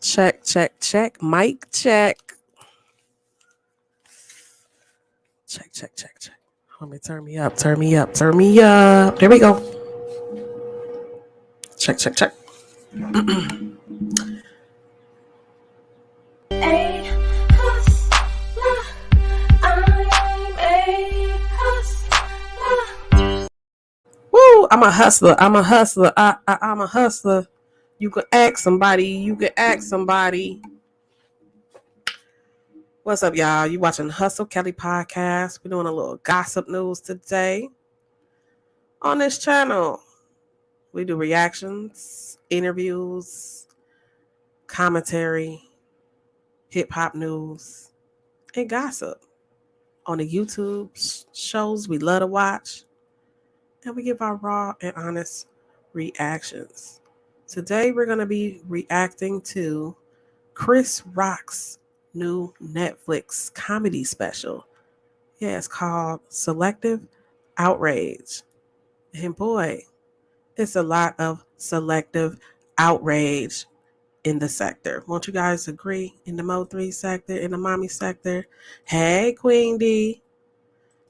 Check, check, check. Mic check. Check, check, check, check. Let me turn me up, turn me up, turn me up. There we go. Check, check, check. Woo! I'm a hustler. I'm a hustler. I'm a hustler. You can ask somebody. You can ask somebody. What's up, y'all? You watching Hustle Kelly podcast? We're doing a little gossip news today on this channel. We do reactions, interviews, commentary, hip hop news, and gossip on the YouTube shows we love to watch, and we give our raw and honest reactions. Today, we're going to be reacting to Chris Rock's new Netflix comedy special. Yeah, it's called Selective, Outrage. And boy, it's a lot of selective outrage in the sector. Won't you guys agree? In the Mo3 sector, in the mommy sector. Hey, Queen D.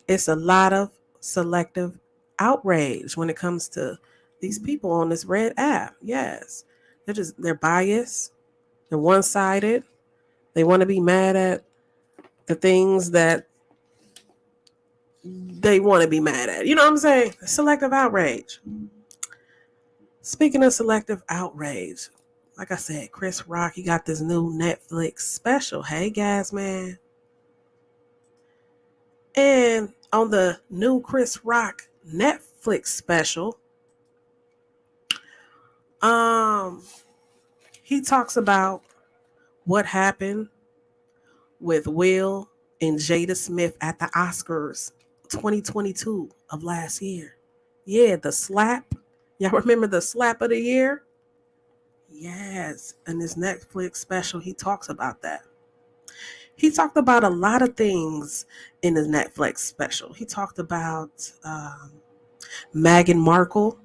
It's a lot of selective outrage when it comes to these people on this red app. Yes. They're biased. They're one-sided. They want to be mad at the things that they want to be mad at. You know what I'm saying? Selective outrage. Speaking of selective outrage, like I said, Chris Rock, he got this new Netflix special. Hey, Gas Man. And on the new Chris Rock Netflix special, he talks about what happened with Will and Jada Smith at the Oscars 2022 of last year. Yeah, the slap. Y'all remember the slap of the year? Yes. In this Netflix special, he talks about that. He talked about a lot of things in his Netflix special. He talked about Meghan Markle.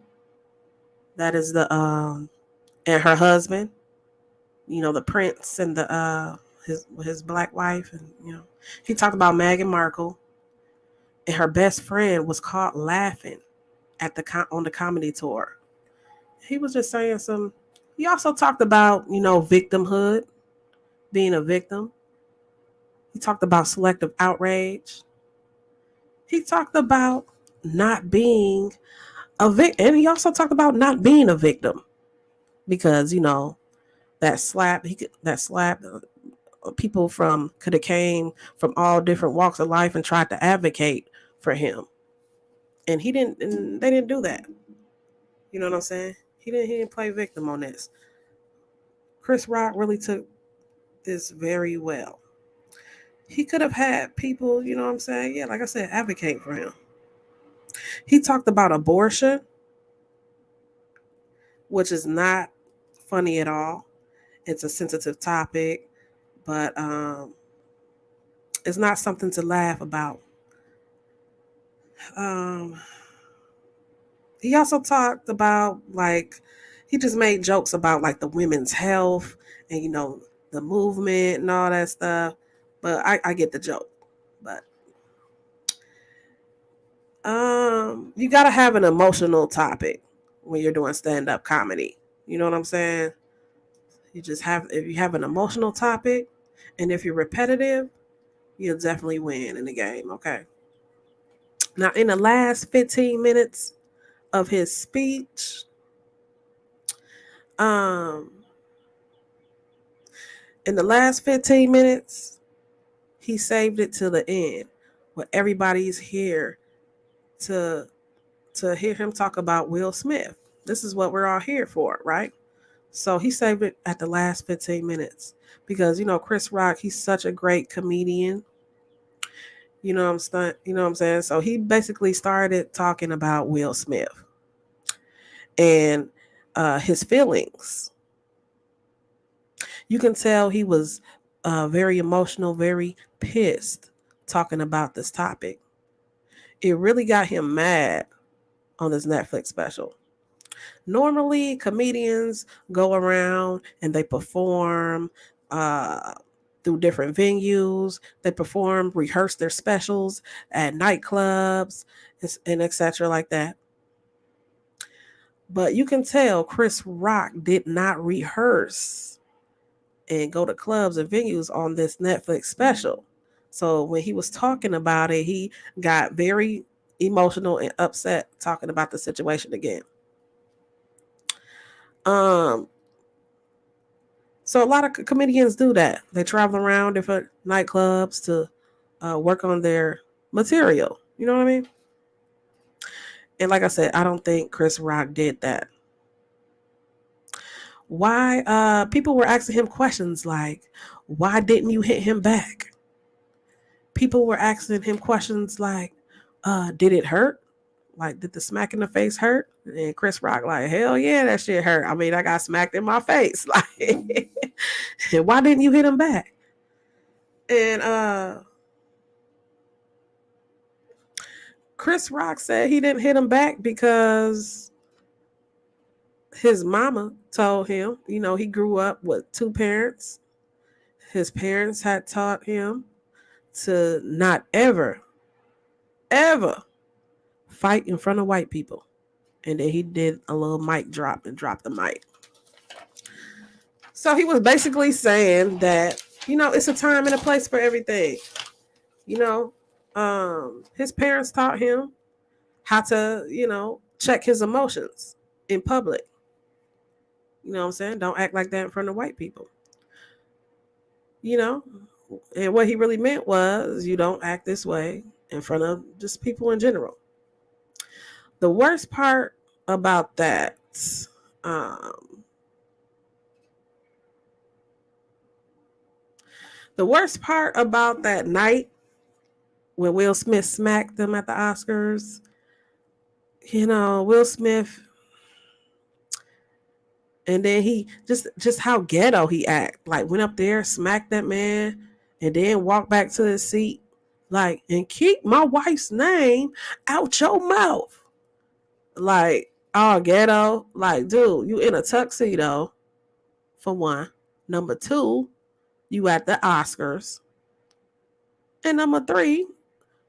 That is the and her husband. You know, the prince and the his black wife, and he talked about Meghan Markle, and her best friend was caught laughing at on the comedy tour. He was just saying some. He also talked about victimhood, being a victim. He talked about selective outrage. He talked about not being a victim, and he also talked about not being a victim because that slap. People could have came from all different walks of life and tried to advocate for him, and he didn't. And they didn't do that. You know what I'm saying? He didn't play victim on this. Chris Rock really took this very well. He could have had people, you know what I'm saying? Yeah, like I said, advocate for him. He talked about abortion, which is not funny at all. It's a sensitive topic, but it's not something to laugh about. He also talked about he just made jokes about the women's health and the movement and all that stuff. But I get the joke. But you gotta have an emotional topic when you're doing stand-up comedy. You know what I'm saying? If you have an emotional topic and if you're repetitive, you'll definitely win in the game. Okay. Now in the last 15 minutes of his speech, in the last 15 minutes, he saved it to the end where everybody's here to hear him talk about Will Smith. This is what we're all here for, right? So he saved it at the last 15 minutes because Chris Rock, he's such a great comedian. You know what I'm saying? So he basically started talking about Will Smith and his feelings. You can tell he was very emotional, very pissed talking about this topic. It really got him mad on this Netflix special. Normally, comedians go around and they perform uh, through different venues. They perform, rehearse their specials at nightclubs and etc. like that. But you can tell Chris Rock did not rehearse and go to clubs and venues on this Netflix special. So when he was talking about it, he got very emotional and upset talking about the situation again. Um, so a lot of comedians do that. They travel around different nightclubs to work on their material. You know what I mean? And like I said, I don't think Chris Rock did that. Why? People were asking him questions like, "Why didn't you hit him back?" People were asking him questions like, "Did it hurt? Like, did the smack in the face hurt?" And Chris Rock, like, "Hell yeah, that shit hurt. I mean, I got smacked in my face. Like, why didn't you hit him back?" And Chris Rock said he didn't hit him back because his mama told him, he grew up with two parents. His parents had taught him to not ever, ever fight in front of white people. And then he did a little mic drop and dropped the mic. So he was basically saying that, it's a time and a place for everything. His parents taught him how to, check his emotions in public. You know what I'm saying? Don't act like that in front of white people. You know? And what he really meant was you don't act this way in front of just people in general. The worst part about that, the worst part about that night when Will Smith smacked them at the Oscars, Will Smith, and then he just how ghetto he act. Like went up there, smacked that man, and then walked back to his seat. Like, and keep my wife's name out your mouth. Like, oh ghetto. Like, dude, you in a tuxedo, for one. Number two, you at the Oscars. And number three,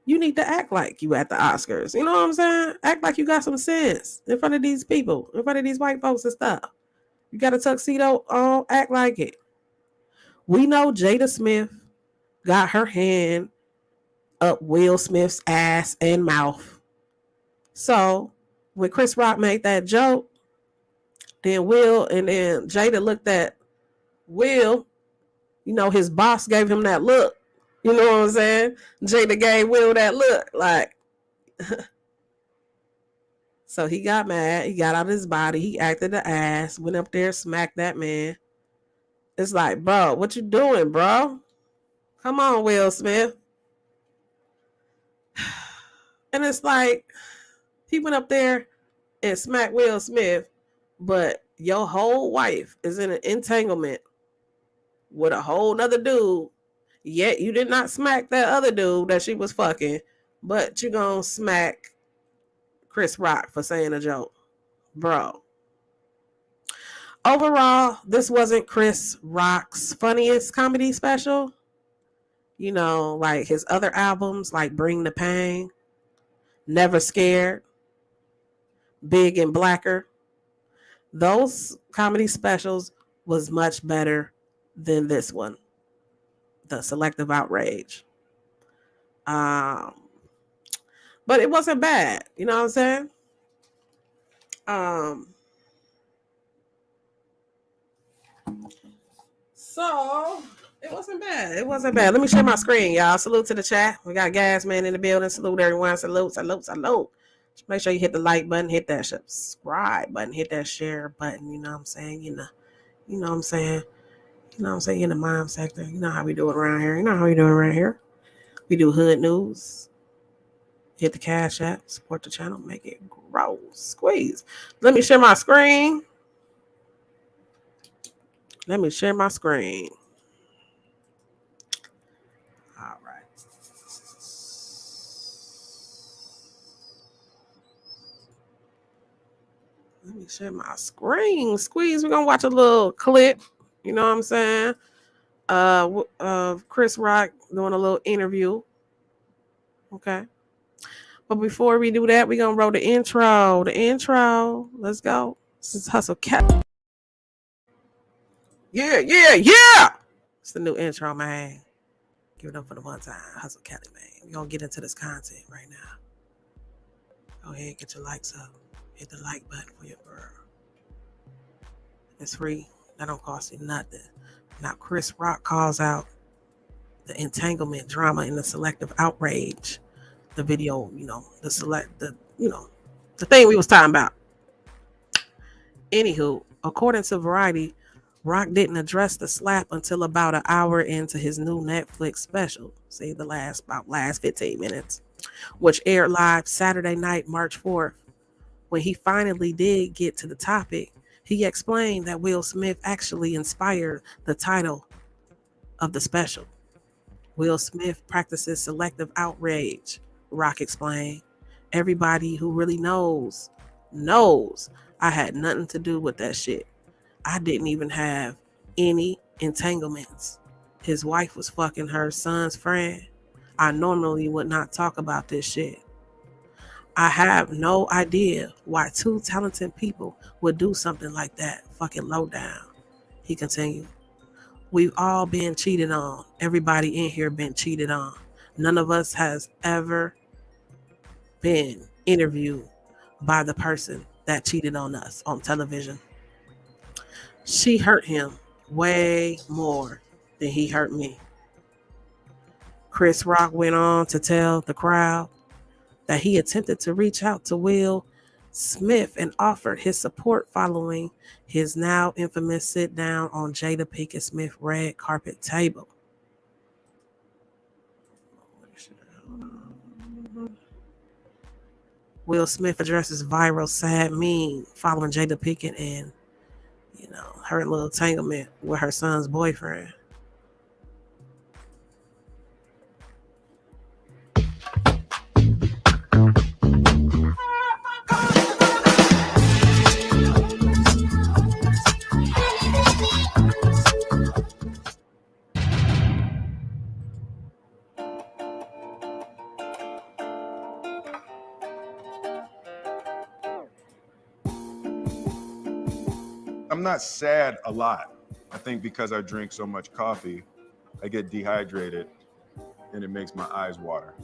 you need to act like you at the Oscars. You know what I'm saying? Act like you got some sense in front of these people, in front of these white folks and stuff. You got a tuxedo on, act like it. We know Jada Smith got her hand up Will Smith's ass and mouth. So when Chris Rock made that joke, then Will and then Jada looked at Will, his boss gave him that look. You know what I'm saying? Jada gave Will that look. Like, so he got mad. He got out of his body. He acted the ass, went up there, smacked that man. It's like, bro, what you doing, bro? Come on, Will Smith. And it's like, he went up there and smacked Will Smith, but your whole wife is in an entanglement with a whole nother dude. Yet you did not smack that other dude that she was fucking, but you gonna smack Chris Rock for saying a joke. Bro. Overall, this wasn't Chris Rock's funniest comedy special. Like his other albums, like Bring the Pain, Never Scared, Big and Blacker. Those comedy specials was much better than this one, the Selective Outrage. Um, but it wasn't bad. You know what I'm saying? So it wasn't bad. It wasn't bad. Let me share my screen, y'all. Salute to the chat. We got Gas Man in the building. Salute everyone. Salute, salute, salute. Just make sure you hit the like button, hit that subscribe button, hit that share button. You know what I'm saying? You know what I'm saying? You know what I'm saying? In the mime sector. You know how we do it around here. You know how we do it around here. We do hood news. Hit the Cash App. Support the channel. Make it grow. Squeeze. Let me share my screen. Let me share my screen. All right. Let me share my screen. Squeeze. We're gonna watch a little clip. You know what I'm saying? Chris Rock doing a little interview. Okay. But before we do that, we're gonna roll the intro. The intro. Let's go. This is Hustle Cat. Yeah, yeah, yeah. It's the new intro, man. Give it up for the one time. Hustle Kelly, man. We're gonna get into this content right now. Go ahead, get your likes up. Hit the like button for your girl. It's free. That don't cost you nothing. Now Chris Rock calls out the entanglement drama in the selective outrage. The video, the thing we was talking about. Anywho, according to Variety, Rock didn't address the slap until about an hour into his new Netflix special, say the last 15 minutes, which aired live Saturday night, March 4th. When he finally did get to the topic, he explained that Will Smith actually inspired the title of the special. Will Smith practices selective outrage, Rock explained. Everybody who really knows I had nothing to do with that shit. I didn't even have any entanglements. His wife was fucking her son's friend. I normally would not talk about this shit. I have no idea why two talented people would do something like that. Fucking low down. He continued. We've all been cheated on. Everybody in here been cheated on. None of us has ever been interviewed by the person that cheated on us on television. She hurt him way more than he hurt me. Chris Rock went on to tell the crowd that he attempted to reach out to Will Smith and offered his support following his now infamous sit down on Jada Pinkett Smith's red carpet table. Will Smith addresses viral sad meme following Jada Pinkett and her little entanglement with her son's boyfriend. I'm not sad a lot. I think because I drink so much coffee, I get dehydrated and it makes my eyes water.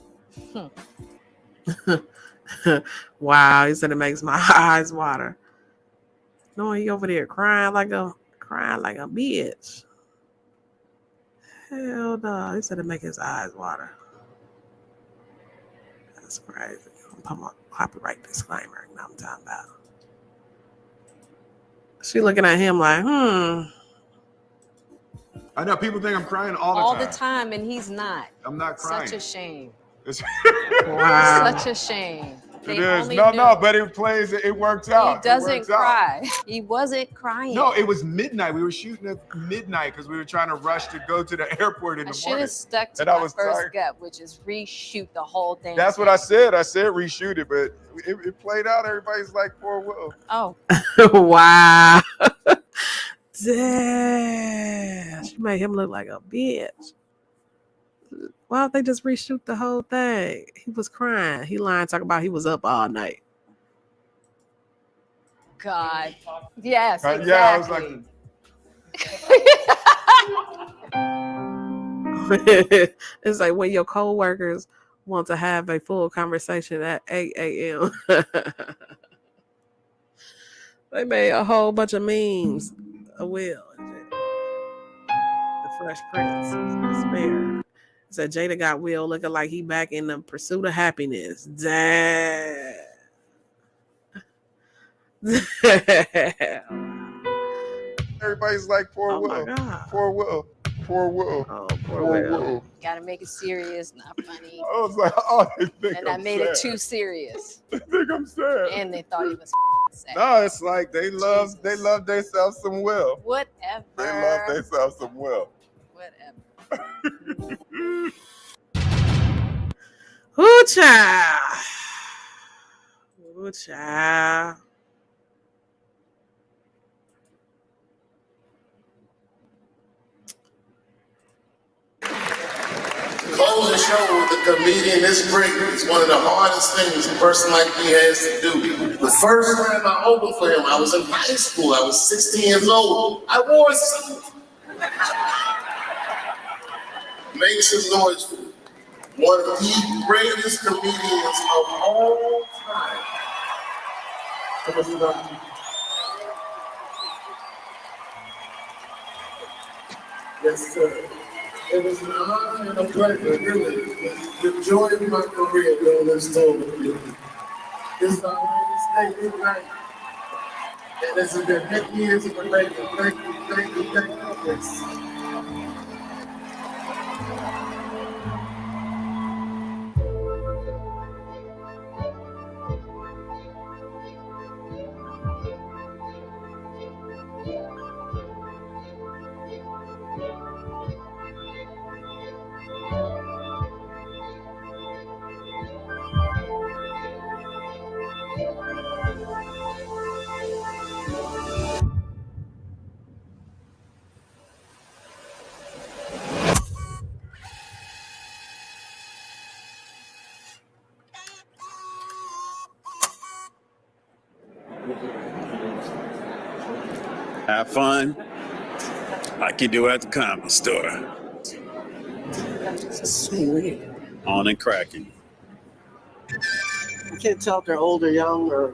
Wow, he said it makes my eyes water. No, he over there crying like a bitch. Hell no. He said it make his eyes water. That's crazy. I'm talking about copyright disclaimer. Now I'm talking about. She looking at him like, I know people think I'm crying all the time, and he's not. I'm not crying. Such a shame. wow. Such a shame. It is. No, but it plays. It works out. He doesn't cry. He wasn't crying. No, it was midnight. We were shooting at midnight because we were trying to rush to go to the airport in the morning. I should have stuck to my first gut, which is reshoot the whole thing. That's what I said. I said reshoot it, but it played out. Everybody's like, poor Will. Oh. Wow. Damn. She made him look like a bitch. Why don't they just reshoot the whole thing? He was crying. He lying, talking about he was up all night. God. Yes, exactly. Yeah, I was like... It's like when your co-workers want to have a full conversation at 8 a.m. They made a whole bunch of memes of Will. The Fresh Prince. Spare. Said Jada got Will looking like he back in the pursuit of happiness. Damn. Everybody's like, poor Will. Poor Will. Poor Will. Oh, poor Will. Gotta make it serious, not funny. I was like, oh, they think and I made it too serious. They think I'm sad. And they thought he was sad. No, it's like they love themselves some Will. Whatever. They love themselves some Will. Whatever. Ooh, child. Ooh, child. close the show with a comedian this great is one of the hardest things a person like me has to do. The first time I opened for him, I was in high school. I was 16 years old. I wore a suit. Make some noise for one of the greatest comedians of all time. Yes, sir. It was an honor and a pleasure, really. The joy of my career doing this tour with you. This is our latest day tonight. And this has been 50 years of making. Thank you, thank you, thank you. Yes. Have fun like you do at the comedy store. Sweet. On and cracking. You can't tell if they're old or young or.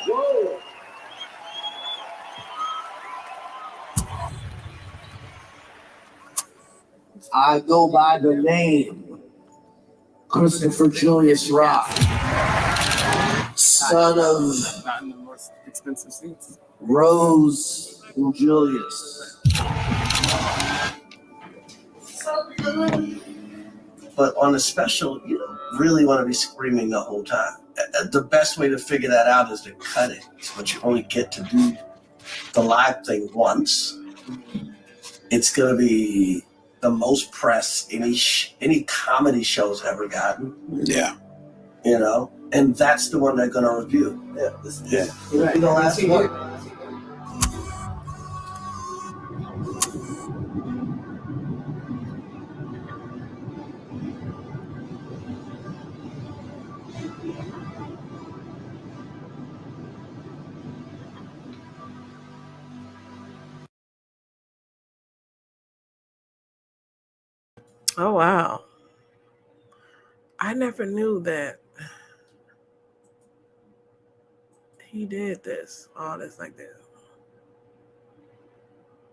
Whoa. I go by the name Christopher Julius Rock, son of Not in the most expensive seats. Rose and Julius. But on a special, you don't really want to be screaming the whole time. The best way to figure that out is to cut it, but you only get to do the live thing once. It's going to be the most press any comedy show's ever gotten. Yeah. You know, and that's the one they're going to review. Yeah. This will be the last one. Oh wow. I never knew that he did this. All this like this.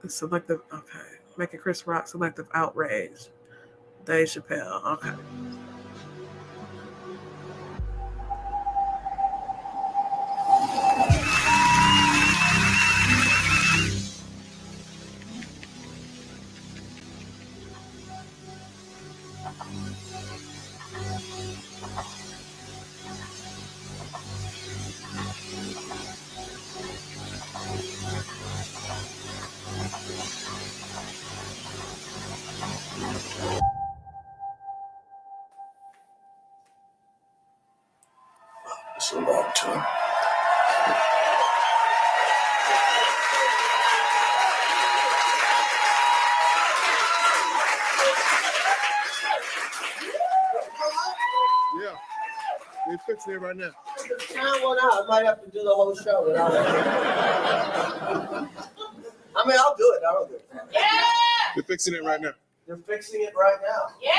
The selective, okay. Making Chris Rock selective outrage. Dave Chappelle, okay. It's a long time. Yeah. We're fixing it right now. Count one out. I might have to do the whole show without it. I mean, I'll do it. I'll do it. Yeah. We're fixing it right now. You're fixing it right now. Yeah.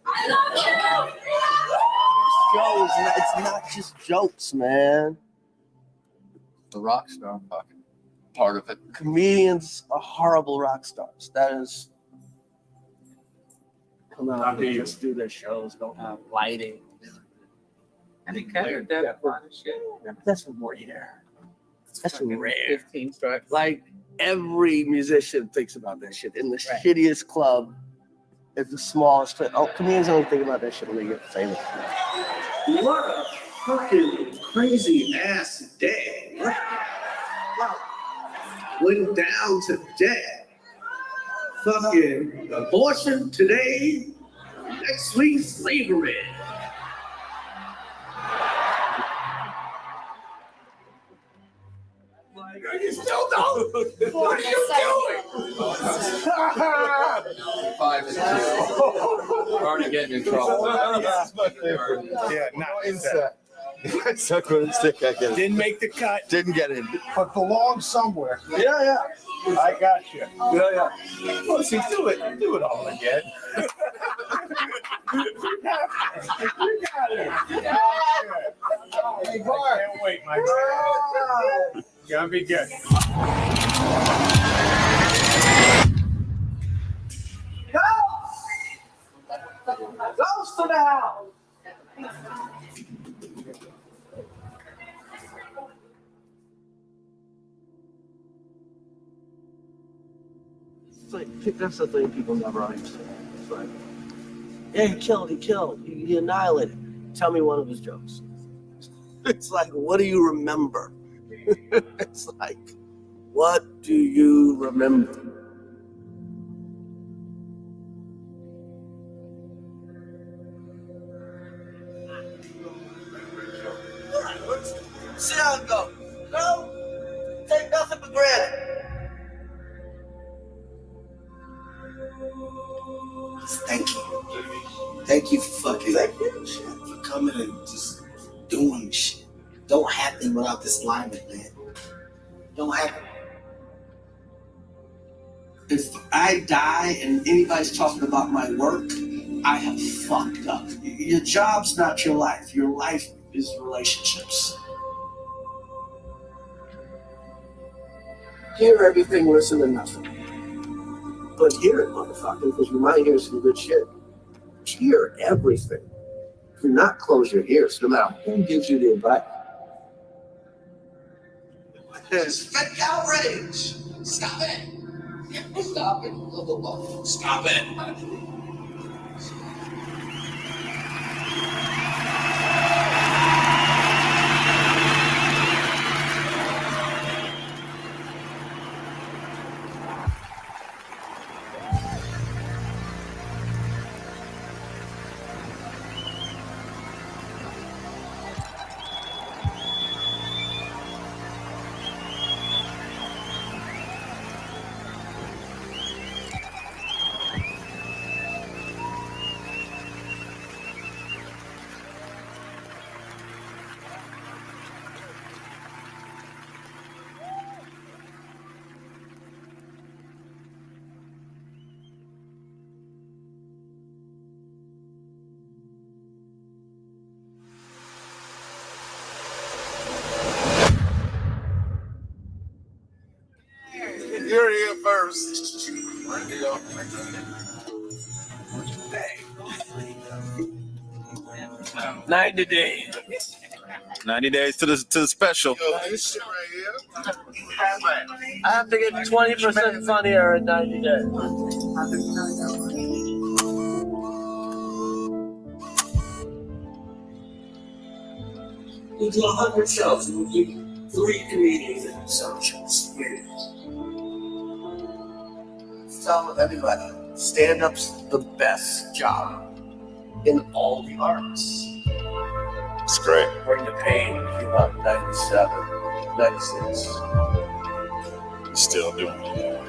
I love you. Shows, it's not just jokes, man. The rock star fucking part of it. Comedians are horrible rock stars. That is. Come on, they just do their shows, don't have lighting. I didn't catch that fun shit. That's rare. That's Fucking rare. 15 strikes. Like every musician thinks about that shit in the Right. shittiest club. It's the smallest. Comedians only think about that shit when they get famous. What a fucking crazy ass day. Wow. Went down today. Fucking abortion today. Next week, slavery. You still don't? What are you doing? 5 and 2. Already getting in trouble. Yeah, not inside. Suck with a stick, I guess. Didn't make the cut. Didn't get in. But belongs somewhere. Yeah. I got you. Yeah. Oh, see, do it all again. You got it. Hey, Bart. I can't wait, my man. Gotta be good. Ghost to the house. It's like, that's the thing people never understand. It's like, yeah, he killed, he annihilated. Tell me one of his jokes. It's like, what do you remember? It's like, what do you remember? See how it goes. No, take nothing for granted. Thank you. Thank you for coming and just doing shit. Don't happen without this alignment, man. Don't happen. If I die and anybody's talking about my work, I have fucked up. Your job's not your life. Your life is relationships. Hear everything, listen to nothing. But hear it, motherfucker, because you might hear some good shit. Hear everything. Do not close your ears, no matter who gives you the advice. Fake outrage! Stop it! Stop it! Stop it! You're here first. 90 days. 90 days to the special. This shit right here. I have to get 20% funnier in 90 days. We do 100 shows and we do 3 comedians in some shows. Tell everybody, stand-up's the best job in all the arts. It's great. Bring the Pain came out in 97, 96. Still doing it.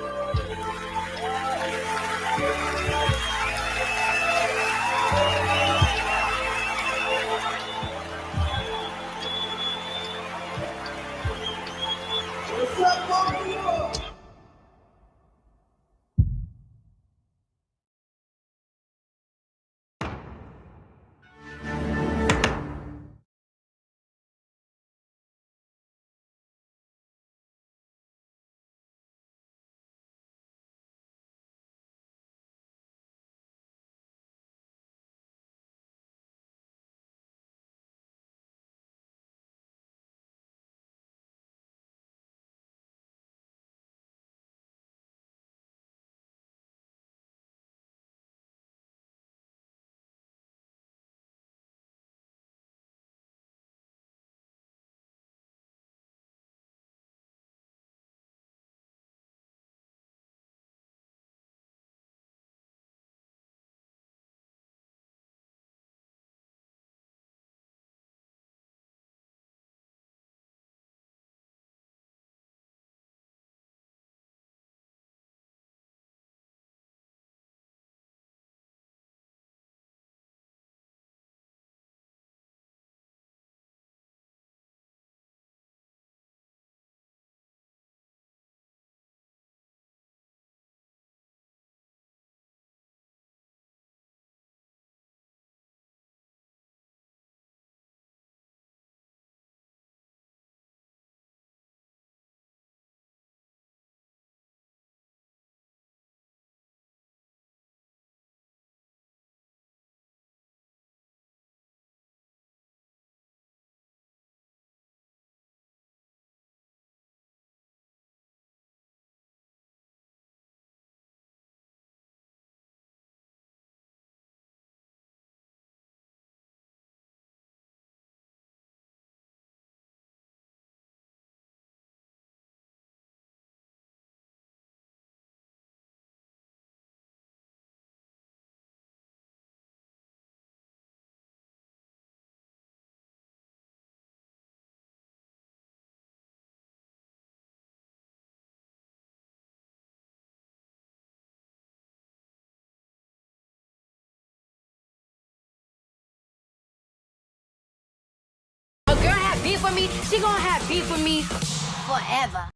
for me, she gonna have beef with me forever.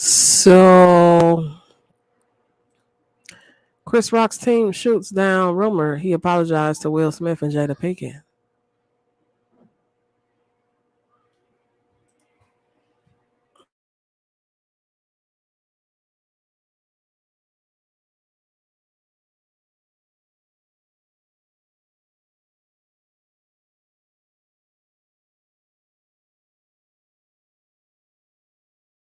So Chris Rock's team shoots down rumor he apologized to Will Smith and Jada Pinkett.